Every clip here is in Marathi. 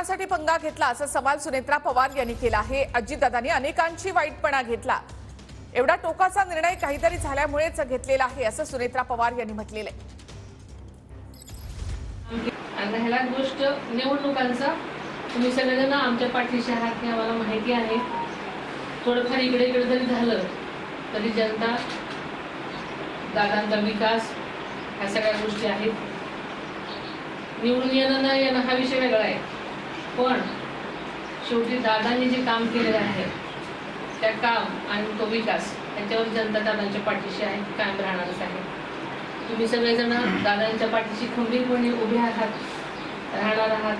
कोणासाठी पंगा घेतला असा सवाल सुनेत्रा पवार यांनी केला आहे। अजितदादांनी अनेकांची वाईटपणा घेतला, एवढा टोकाचा निर्णय काहीतरी झाल्यामुळेच घेतलेला आहे असं सुनेत्रा पवार यांनी म्हटलेलं आहे। आणि ह्याला गोष्ट निवडणुकांचा तुम्ही सगळेजण आमच्या पाठीशी आहात हे आम्हाला माहिती आहे। थोडंफार इकडे इकडे जरी झालं तरी जनता दादांचा विकास ह्या सगळ्या गोष्टी आहेत। निवडून येणं न येणं हा विषय वेगळा आहे, पण शेवटी दादांनी जे काम केलेलं आहे त्या काम आणि तो विकास याच्यावर जनता दादांच्या पाठीशी आहे, कायम राहणारच आहे। तुम्ही सगळेजण दादांच्या पाठीशी खंबीरपणे उभे आहात, राहणार आहात।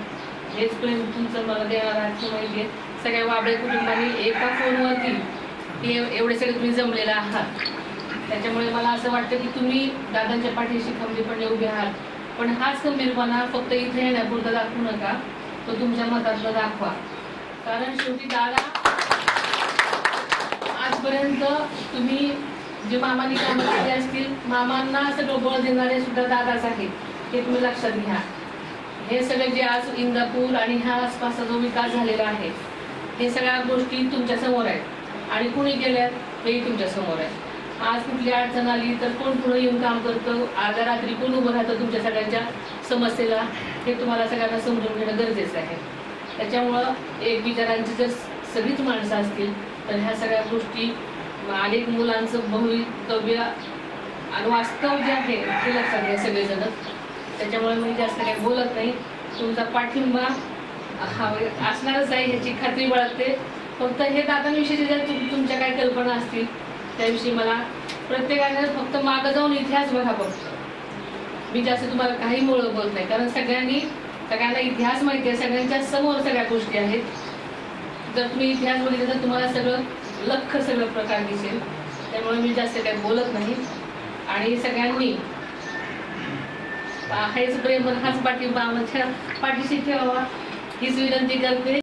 हेच प्रेम तुमचं मला देणार आहात हे माहिती आहे। सगळ्या वाबळे कुटुंबांनी एका फोनवरती एवढे सगळे तुम्ही जमलेले आहात, त्याच्यामुळे मला असं वाटतं की तुम्ही दादांच्या पाठीशी खंबीरपणे उभे आहात। पण हाच खंबीरपणा फक्त इथे येण्यापुरता दाखवू नका, तो तुमच्या मतातलं दाखवा। कारण शेवटी दादा आजपर्यंत तुम्ही जे मामांनी कामं केली असतील, मामांना सगळं बळ देणारे सुद्धा दादाच आहेत, हे तुम्ही लक्षात घ्या। हे सगळे जे आज इंदापूर आणि ह्या आसपासचा जो विकास झालेला आहे हे सगळ्या गोष्टी तुमच्या समोर आहेत आणि कुणी केल्यात हेही तुमच्या समोर आहे। आज कुठली अडचण आली तर कोण पुढे येऊन काम करतं, अर्ध्या रात्री कोण उभं राहतं तुमच्या सगळ्यांच्या समस्येला, हे तुम्हाला सगळ्यांना समजून घेणं गरजेचं आहे। त्याच्यामुळं एक विचारांची जर सगळीच माणसं असतील तर ह्या सगळ्या गोष्टी अनेक मुलांचं भवितव्य आणि वास्तव जे आहे ते लक्षात घ्या सगळेजणच। त्याच्यामुळे मी जास्त काही बोलत नाही, तुमचा पाठिंबा हा असणारच आहे ह्याची खात्री बाळगते। फक्त हे दादांविषयी ज्या तुमच्या काही कल्पना असतील त्याविषयी मला प्रत्येकाने फक्त मागं जाऊन इतिहास बघा फक्त। मी जास्त तुम्हाला काही मुळं बोलत नाही, कारण सगळ्यांना इतिहास माहिती आहे, सगळ्यांच्या समोर सगळ्या गोष्टी आहेत। जर तुम्ही इतिहास बघितला तर तुम्हाला सगळं प्रकार दिसेल। त्यामुळे मी जास्त काही बोलत नाही आणि सगळ्यांनी हेच प्रेम हाच पाठिंबा आमच्या पाठीशी ठेवावा हीच विनंती करते।